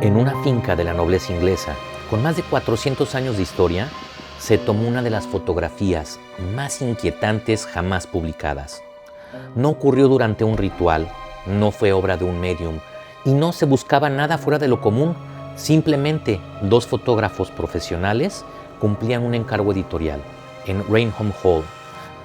En una finca de la nobleza inglesa, con más de 400 años de historia, se tomó una de las fotografías más inquietantes jamás publicadas. No ocurrió durante un ritual, no fue obra de un médium y no se buscaba nada fuera de lo común. Simplemente dos fotógrafos profesionales cumplían un encargo editorial en Rainham Hall,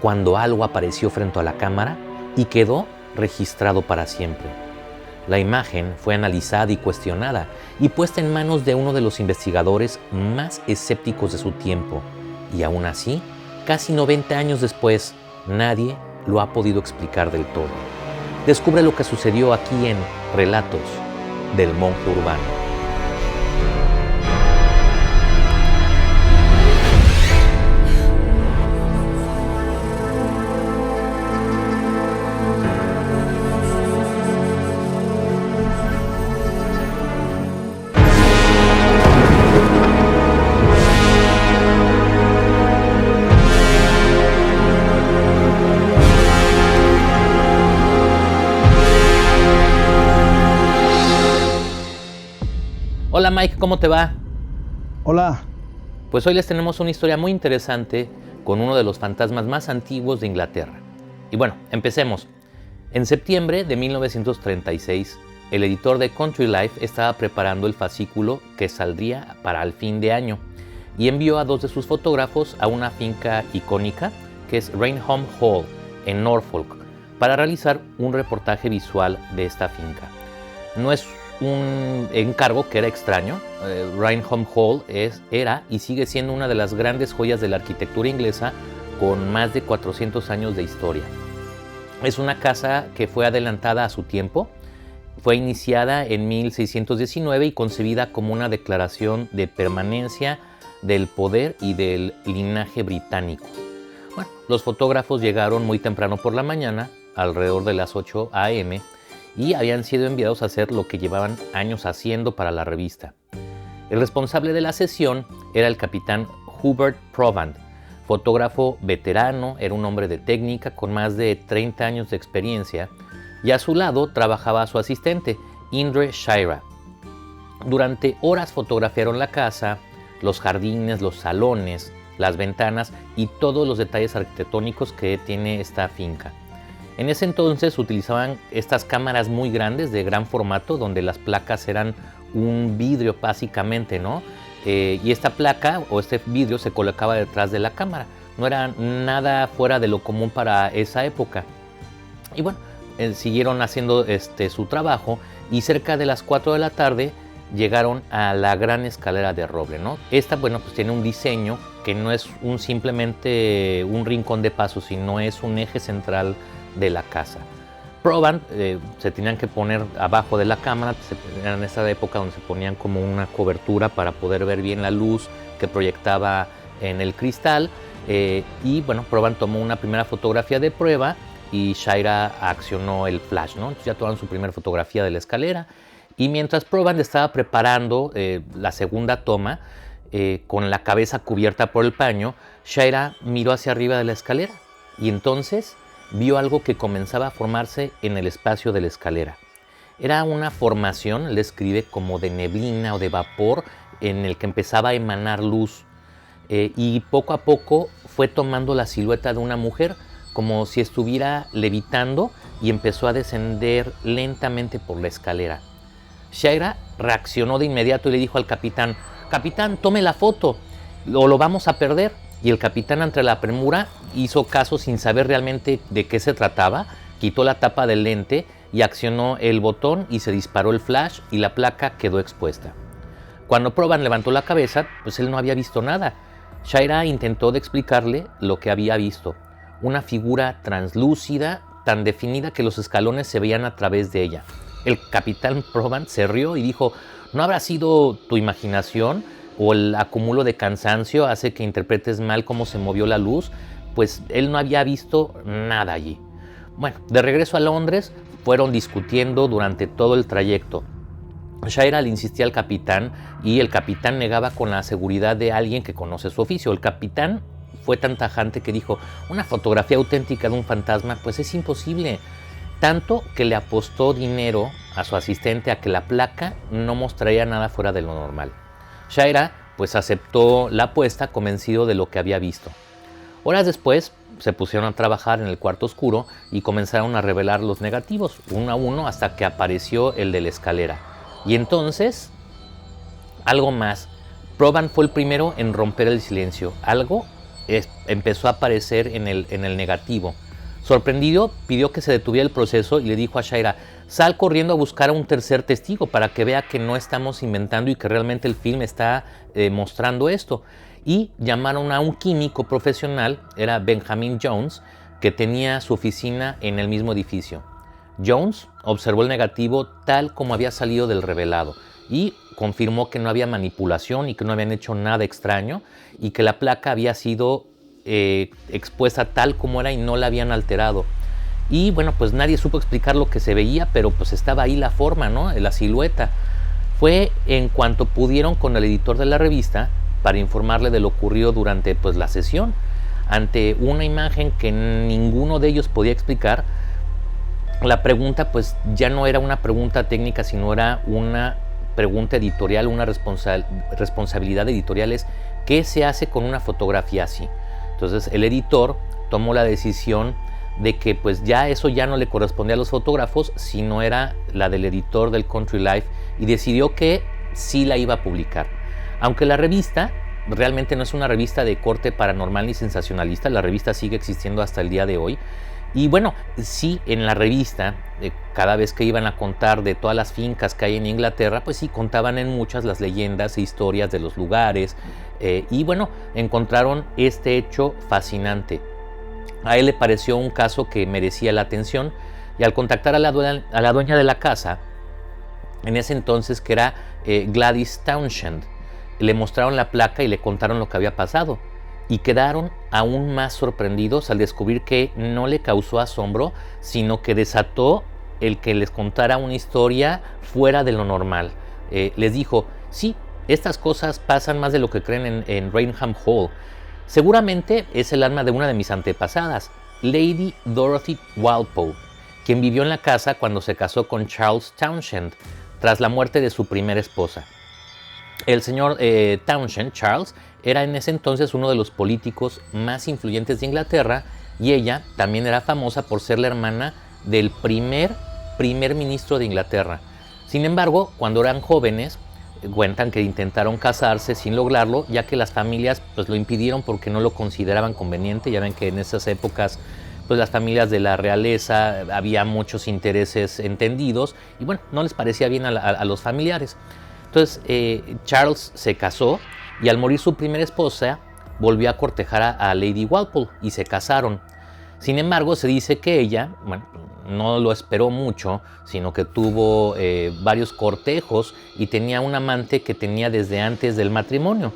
cuando algo apareció frente a la cámara y quedó registrado para siempre. La imagen fue analizada y cuestionada y puesta en manos de uno de los investigadores más escépticos de su tiempo. Y aún así, casi 90 años después, nadie lo ha podido explicar del todo. Descubre lo que sucedió aquí en Relatos del Monje Urbano. Hola Mike, ¿cómo te va? Hola. Pues hoy les tenemos una historia muy interesante con uno de los fantasmas más antiguos de Inglaterra. Y bueno, empecemos. En septiembre de 1936, el editor de Country Life estaba preparando el fascículo que saldría para el fin de año y envió a dos de sus fotógrafos a una finca icónica que es Rainham Hall en Norfolk para realizar un reportaje visual de esta finca. No es un encargo que era extraño. Rainham Hall era y sigue siendo una de las grandes joyas de la arquitectura inglesa con más de 400 años de historia. Es una casa que fue adelantada a su tiempo. Fue iniciada en 1619 y concebida como una declaración de permanencia del poder y del linaje británico. Bueno, los fotógrafos llegaron muy temprano por la mañana, alrededor de las 8 a.m., y habían sido enviados a hacer lo que llevaban años haciendo para la revista. El responsable de la sesión era el capitán Hubert Provand, fotógrafo veterano, era un hombre de técnica con más de 30 años de experiencia, y a su lado trabajaba su asistente, Indre Shaira. Durante horas fotografiaron la casa, los jardines, los salones, las ventanas y todos los detalles arquitectónicos que tiene esta finca. En ese entonces utilizaban estas cámaras muy grandes de gran formato donde las placas eran un vidrio básicamente, ¿no? Y esta placa o este vidrio se colocaba detrás de la cámara. No era nada fuera de lo común para esa época. Y bueno, siguieron haciendo su trabajo y cerca de las 4 de la tarde llegaron a la gran escalera de roble, ¿no? Esta, bueno, pues tiene un diseño que no es simplemente un rincón de paso, sino es un eje central de la casa. Provand se tenían que poner abajo de la cámara, era en esa época donde se ponían como una cobertura para poder ver bien la luz que proyectaba en el cristal, y bueno, Provand tomó una primera fotografía de prueba y Shaira accionó el flash, ¿no? Entonces ya tomaron su primera fotografía de la escalera y mientras Provand estaba preparando la segunda toma, con la cabeza cubierta por el paño, Shaira miró hacia arriba de la escalera y entonces vio algo que comenzaba a formarse en el espacio de la escalera. Era una formación, él describe como de neblina o de vapor, en el que empezaba a emanar luz, y poco a poco fue tomando la silueta de una mujer, como si estuviera levitando, y empezó a descender lentamente por la escalera. Shaira reaccionó de inmediato y le dijo al capitán: «Capitán, tome la foto, o lo vamos a perder». Y el capitán, ante la premura, hizo caso sin saber realmente de qué se trataba, quitó la tapa del lente y accionó el botón y se disparó el flash y la placa quedó expuesta. Cuando Provand levantó la cabeza, pues él no había visto nada. Shaira intentó de explicarle lo que había visto, una figura translúcida, tan definida que los escalones se veían a través de ella. El capitán Provand se rió y dijo: «¿No habrá sido tu imaginación o el acúmulo de cansancio hace que interpretes mal cómo se movió la luz?». Pues él no había visto nada allí. Bueno, de regreso a Londres, fueron discutiendo durante todo el trayecto. Shaira le insistía al capitán y el capitán negaba con la seguridad de alguien que conoce su oficio. El capitán fue tan tajante que dijo: «Una fotografía auténtica de un fantasma, pues es imposible». tanto que le apostó dinero a su asistente a que la placa no mostraría nada fuera de lo normal. Shira pues aceptó la apuesta convencido de lo que había visto. Horas después se pusieron a trabajar en el cuarto oscuro y comenzaron a revelar los negativos, uno a uno, hasta que apareció el de la escalera. Y entonces, algo más. Proban fue el primero en romper el silencio. Algo empezó a aparecer en el negativo. Sorprendido, pidió que se detuviera el proceso y le dijo a Shira: sal corriendo a buscar a un tercer testigo para que vea que no estamos inventando y que realmente el film está mostrando esto. Y llamaron a un químico profesional, era Benjamin Jones, que tenía su oficina en el mismo edificio. Jones observó el negativo tal como había salido del revelado y confirmó que no había manipulación y que no habían hecho nada extraño y que la placa había sido expuesta tal como era y no la habían alterado. Y bueno, pues nadie supo explicar lo que se veía, pero pues estaba ahí la forma, ¿no? La silueta. Fue en cuanto pudieron con el editor de la revista para informarle de lo ocurrido durante pues la sesión. Ante una imagen que ninguno de ellos podía explicar, la pregunta pues ya no era una pregunta técnica, sino era una pregunta editorial, una responsabilidad editorial. Es: ¿qué se hace con una fotografía así? Entonces el editor tomó la decisión de que pues ya eso ya no le correspondía a los fotógrafos, sino era la del editor del Country Life, y decidió que sí la iba a publicar. Aunque la revista realmente no es una revista de corte paranormal ni sensacionalista, la revista sigue existiendo hasta el día de hoy. Y bueno, sí, en la revista, cada vez que iban a contar de todas las fincas que hay en Inglaterra, pues sí, contaban en muchas las leyendas e historias de los lugares. Y bueno, encontraron este hecho fascinante. A él le pareció un caso que merecía la atención, y al contactar a la dueña de la casa, en ese entonces, que era Gladys Townshend, le mostraron la placa y le contaron lo que había pasado. Y quedaron aún más sorprendidos al descubrir que no le causó asombro, sino que desató el que les contara una historia fuera de lo normal. Les dijo: sí, estas cosas pasan más de lo que creen en Raynham Hall. Seguramente es el alma de una de mis antepasadas, Lady Dorothy Walpole, quien vivió en la casa cuando se casó con Charles Townshend, tras la muerte de su primera esposa. El señor Townshend, Charles, era en ese entonces uno de los políticos más influyentes de Inglaterra, y ella también era famosa por ser la hermana del primer ministro de Inglaterra. Sin embargo, cuando eran jóvenes, cuentan que intentaron casarse sin lograrlo, ya que las familias pues lo impidieron porque no lo consideraban conveniente. Ya ven que en esas épocas pues las familias de la realeza había muchos intereses entendidos y bueno, no les parecía bien a los familiares. Entonces Charles se casó, y al morir su primera esposa volvió a cortejar a Lady Walpole y se casaron. Sin embargo, se dice que ella, bueno, no lo esperó mucho, sino que tuvo varios cortejos y tenía un amante que tenía desde antes del matrimonio.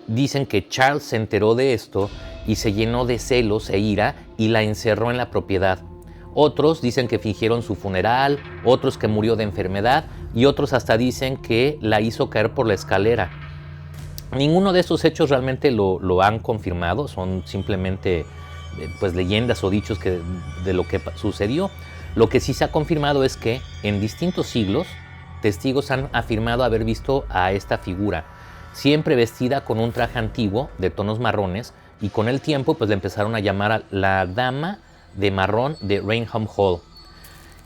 Dicen que Charles se enteró de esto y se llenó de celos e ira y la encerró en la propiedad. Otros dicen que fingieron su funeral, otros que murió de enfermedad, y otros hasta dicen que la hizo caer por la escalera. Ninguno de estos hechos realmente lo han confirmado, son simplemente pues leyendas o dichos de lo que sucedió. Lo que sí se ha confirmado es que en distintos siglos testigos han afirmado haber visto a esta figura, siempre vestida con un traje antiguo de tonos marrones, y con el tiempo pues le empezaron a llamar a la Dama de Marrón de Raynham Hall.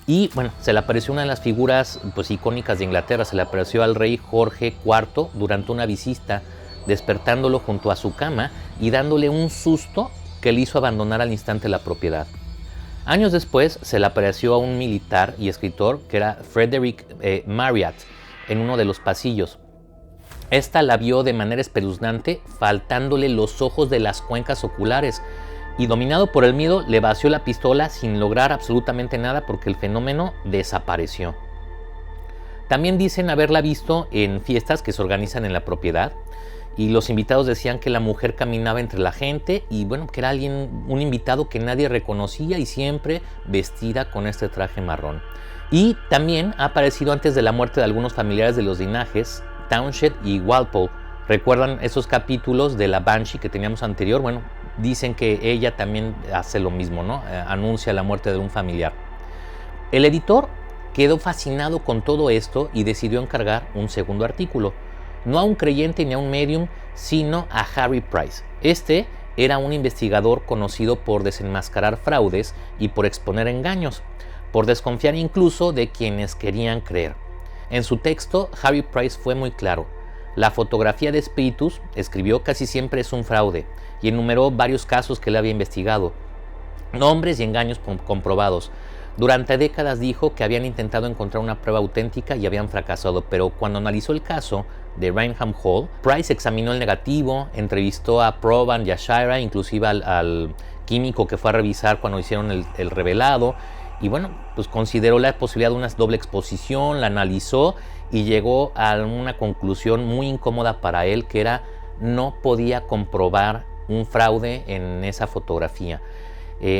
Y bueno, se le apareció una de las figuras pues icónicas de Inglaterra, se le apareció al rey Jorge IV durante una visita, despertándolo junto a su cama y dándole un susto que le hizo abandonar al instante la propiedad. Años después se le apareció a un militar y escritor que era Frederick Marryat en uno de los pasillos. Esta la vio de manera espeluznante, faltándole los ojos de las cuencas oculares, y dominado por el miedo le vació la pistola sin lograr absolutamente nada porque el fenómeno desapareció. También dicen haberla visto en fiestas que se organizan en la propiedad, y los invitados decían que la mujer caminaba entre la gente y bueno, que era un invitado que nadie reconocía y siempre vestida con este traje marrón. Y también ha aparecido antes de la muerte de algunos familiares de los linajes Townshend y Walpole. ¿Recuerdan esos capítulos de la Banshee que teníamos anterior? Bueno, dicen que ella también hace lo mismo, ¿no? Anuncia la muerte de un familiar. El editor quedó fascinado con todo esto y decidió encargar un segundo artículo, no a un creyente ni a un medium, sino a Harry Price. Este era un investigador conocido por desenmascarar fraudes y por exponer engaños, por desconfiar incluso de quienes querían creer. En su texto, Harry Price fue muy claro. La fotografía de espíritus, escribió, casi siempre es un fraude, y enumeró varios casos que él había investigado, nombres y engaños comprobados. Durante décadas dijo que habían intentado encontrar una prueba auténtica y habían fracasado, pero cuando analizó el caso de Raynham Hall, Price examinó el negativo, entrevistó a Proban y a Shira, inclusive al químico que fue a revisar cuando hicieron el revelado, y bueno, pues consideró la posibilidad de una doble exposición, la analizó y llegó a una conclusión muy incómoda para él, que era no podía comprobar un fraude en esa fotografía.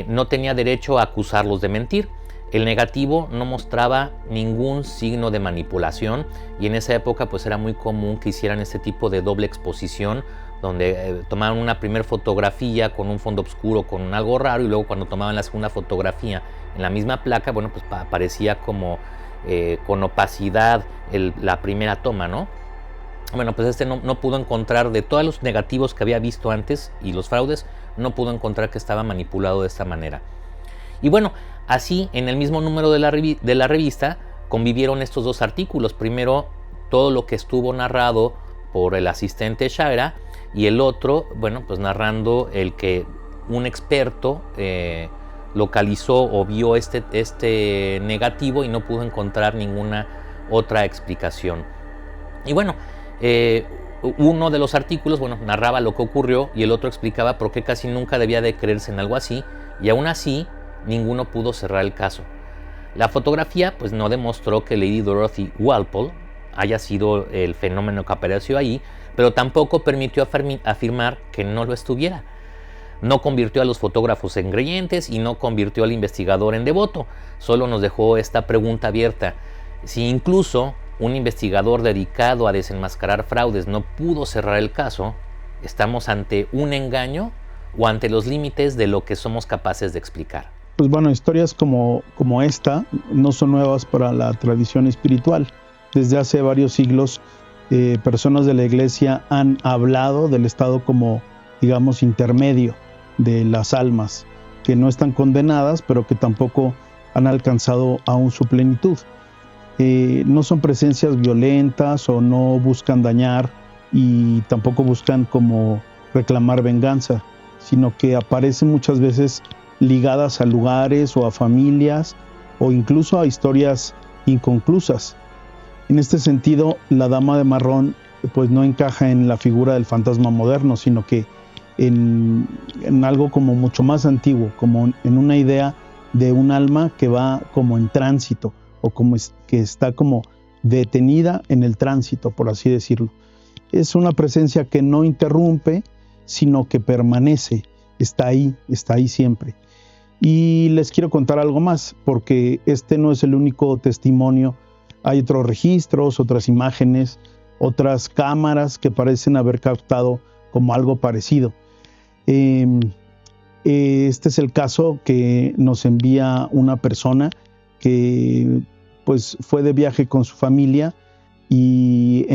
No tenía derecho a acusarlos de mentir. El negativo no mostraba ningún signo de manipulación y en esa época pues era muy común que hicieran este tipo de doble exposición, donde tomaban una primera fotografía con un fondo oscuro con algo raro y luego cuando tomaban la segunda fotografía en la misma placa, bueno, pues aparecía como con opacidad la primera toma, ¿no? Bueno, pues no pudo encontrar, de todos los negativos que había visto antes y los fraudes, no pudo encontrar que estaba manipulado de esta manera. Y bueno, así en el mismo número de la revista convivieron estos dos artículos. Primero, todo lo que estuvo narrado por el asistente Shira y el otro, bueno, pues narrando el que un experto localizó o vio este negativo y no pudo encontrar ninguna otra explicación. Y bueno, uno de los artículos, bueno, narraba lo que ocurrió y el otro explicaba por qué casi nunca debía de creerse en algo así, y aún así ninguno pudo cerrar el caso. La fotografía pues no demostró que Lady Dorothy Walpole haya sido el fenómeno que apareció ahí, pero tampoco permitió afirmar que no lo estuviera. No convirtió a los fotógrafos en creyentes y no convirtió al investigador en devoto. Solo nos dejó esta pregunta abierta: si incluso un investigador dedicado a desenmascarar fraudes no pudo cerrar el caso, ¿estamos ante un engaño o ante los límites de lo que somos capaces de explicar? Pues bueno, historias como esta no son nuevas para la tradición espiritual. Desde hace varios siglos, personas de la iglesia han hablado del estado como, digamos, intermedio de las almas, que no están condenadas, pero que tampoco han alcanzado aún su plenitud. No son presencias violentas o no buscan dañar y tampoco buscan como reclamar venganza, sino que aparecen muchas veces ligadas a lugares o a familias o incluso a historias inconclusas. En este sentido, la dama de marrón pues no encaja en la figura del fantasma moderno, sino que en algo como mucho más antiguo, como en una idea de un alma que va como en tránsito o como que está como detenida en el tránsito, por así decirlo. Es una presencia que no interrumpe, sino que permanece, está ahí siempre. Y les quiero contar algo más, porque este no es el único testimonio. Hay otros registros, otras imágenes, otras cámaras que parecen haber captado como algo parecido. Este es el caso que nos envía una persona que pues fue de viaje con su familia y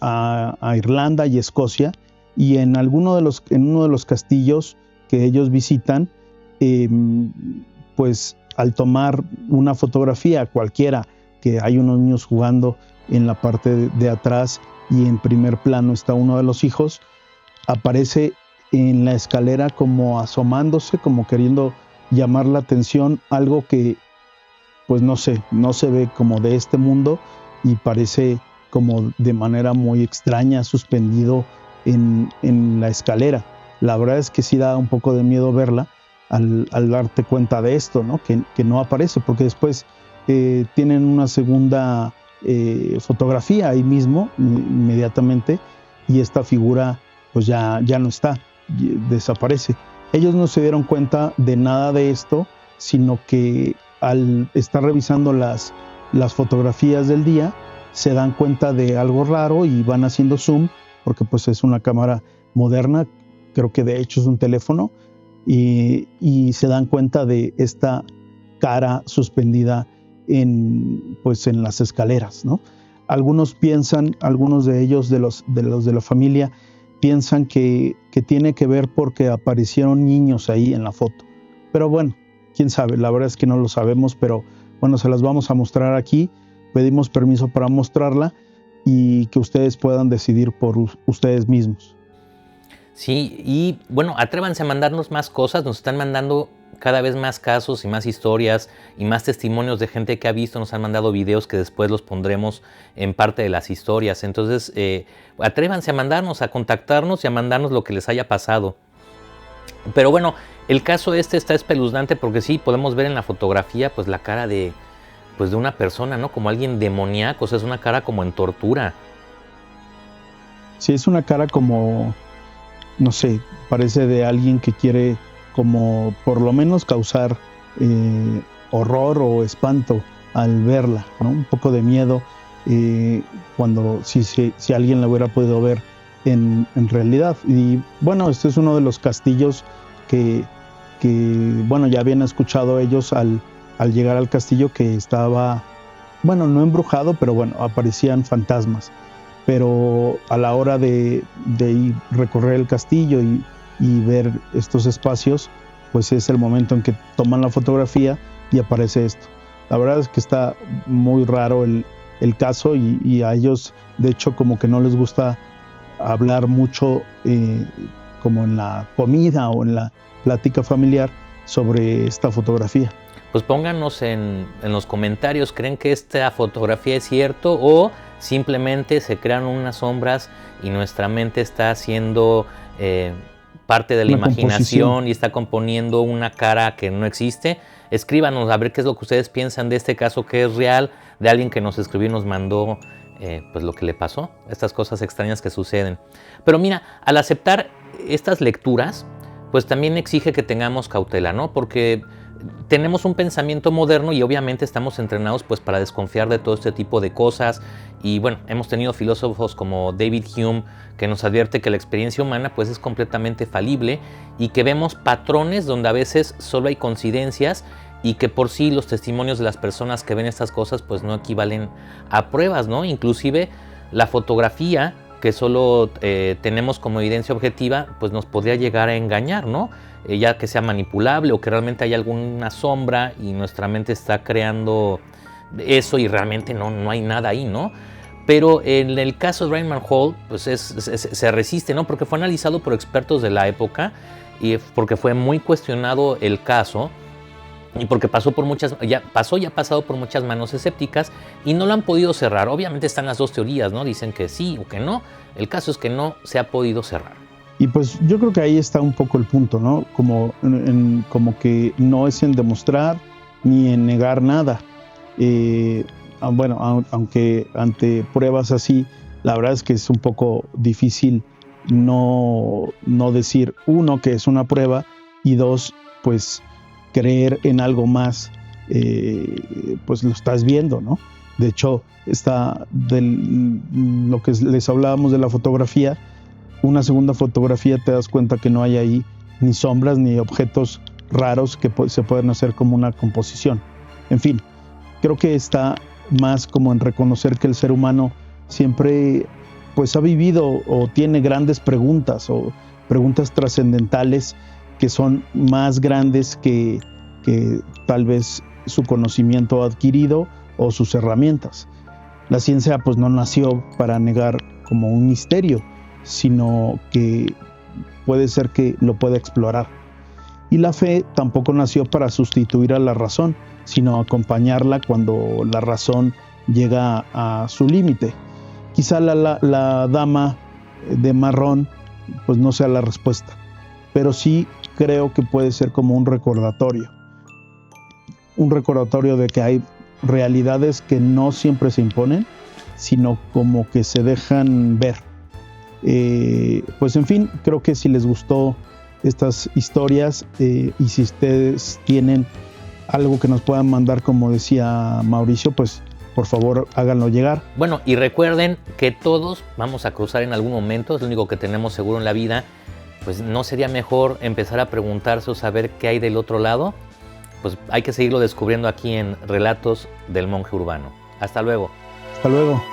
a Irlanda y Escocia, y en uno de los castillos que ellos visitan, pues al tomar una fotografía cualquiera, que hay unos niños jugando en la parte de atrás y en primer plano está uno de los hijos, aparece en la escalera como asomándose, como queriendo llamar la atención, algo que pues no se ve como de este mundo y parece como de manera muy extraña suspendido en la escalera. La verdad es que sí da un poco de miedo verla al darte cuenta de esto, ¿no? Que no aparece, porque después tienen una segunda fotografía ahí mismo, inmediatamente, y esta figura pues ya no está, desaparece. Ellos no se dieron cuenta de nada de esto, sino que al estar revisando las fotografías del día, se dan cuenta de algo raro y van haciendo zoom, porque pues es una cámara moderna, creo que de hecho es un teléfono, y se dan cuenta de esta cara suspendida pues en las escaleras, ¿no? Algunos de ellos, de los de la familia, piensan que tiene que ver porque aparecieron niños ahí en la foto. Pero bueno, quién sabe, la verdad es que no lo sabemos, pero bueno, se las vamos a mostrar aquí. Pedimos permiso para mostrarla y que ustedes puedan decidir por ustedes mismos. Sí, y bueno, atrévanse a mandarnos más cosas, nos están mandando cada vez más casos y más historias y más testimonios de gente que ha visto, nos han mandado videos que después los pondremos en parte de las historias. Entonces, atrévanse a mandarnos, a contactarnos y a mandarnos lo que les haya pasado. Pero bueno, el caso está espeluznante porque sí, podemos ver en la fotografía pues la cara de una persona, ¿no? Como alguien demoníaco, o sea, es una cara como en tortura. Sí, es una cara como, no sé, parece de alguien que quiere como por lo menos causar horror o espanto al verla, ¿no? Un poco de miedo cuando si alguien la hubiera podido ver en realidad. Y bueno, este es uno de los castillos que bueno, ya habían escuchado ellos al llegar al castillo que estaba, bueno, no embrujado, pero bueno, aparecían fantasmas. Pero a la hora de ir recorrer el castillo y ver estos espacios, pues es el momento en que toman la fotografía y aparece esto. La verdad es que está muy raro el caso y a ellos, de hecho, como que no les gusta hablar mucho como en la comida o en la plática familiar sobre esta fotografía. Pues pónganos en los comentarios, ¿creen que esta fotografía es cierto o simplemente se crean unas sombras y nuestra mente está haciendo parte de la imaginación y está componiendo una cara que no existe? Escríbanos a ver qué es lo que ustedes piensan de este caso que es real, de alguien que nos escribió y nos mandó pues lo que le pasó, estas cosas extrañas que suceden. Pero mira, al aceptar estas lecturas, pues también exige que tengamos cautela, ¿no? Porque tenemos un pensamiento moderno y obviamente estamos entrenados pues para desconfiar de todo este tipo de cosas y bueno, hemos tenido filósofos como David Hume que nos advierte que la experiencia humana pues es completamente falible y que vemos patrones donde a veces solo hay coincidencias y que por sí los testimonios de las personas que ven estas cosas pues no equivalen a pruebas, ¿no? Inclusive la fotografía que solo tenemos como evidencia objetiva pues nos podría llegar a engañar, ¿no? Ya que sea manipulable o que realmente hay alguna sombra y nuestra mente está creando eso y realmente no hay nada ahí, ¿no? Pero en el caso de Raymond Hall, pues se resiste, ¿no? Porque fue analizado por expertos de la época y porque fue muy cuestionado el caso y porque ya ha pasado por muchas manos escépticas y no lo han podido cerrar. Obviamente están las dos teorías, ¿no? Dicen que sí o que no. El caso es que no se ha podido cerrar. Y pues yo creo que ahí está un poco el punto, ¿no? Como que no es en demostrar ni en negar nada. Bueno, aunque ante pruebas así, la verdad es que es un poco difícil no decir, uno, que es una prueba, y dos, pues creer en algo más, pues lo estás viendo, ¿no? De hecho, está lo que les hablábamos de la fotografía. Una segunda fotografía te das cuenta que no hay ahí ni sombras ni objetos raros que se pueden hacer como una composición. En fin, creo que está más como en reconocer que el ser humano siempre pues ha vivido o tiene grandes preguntas o preguntas trascendentales que son más grandes que tal vez su conocimiento adquirido o sus herramientas. La ciencia pues no nació para negar como un misterio, sino que puede ser que lo pueda explorar. Y la fe tampoco nació para sustituir a la razón, sino acompañarla cuando la razón llega a su límite. Quizá la dama de marrón pues no sea la respuesta, pero sí creo que puede ser como un recordatorio de que hay realidades que no siempre se imponen, sino como que se dejan ver. Pues en fin, creo que si les gustó estas historias y si ustedes tienen algo que nos puedan mandar, como decía Mauricio, pues por favor háganlo llegar. Bueno, y recuerden que todos vamos a cruzar en algún momento, es lo único que tenemos seguro en la vida. Pues no sería mejor empezar a preguntarse o saber qué hay del otro lado. pues hay que seguirlo descubriendo aquí en Relatos del Monje Urbano. Hasta luego. Hasta luego.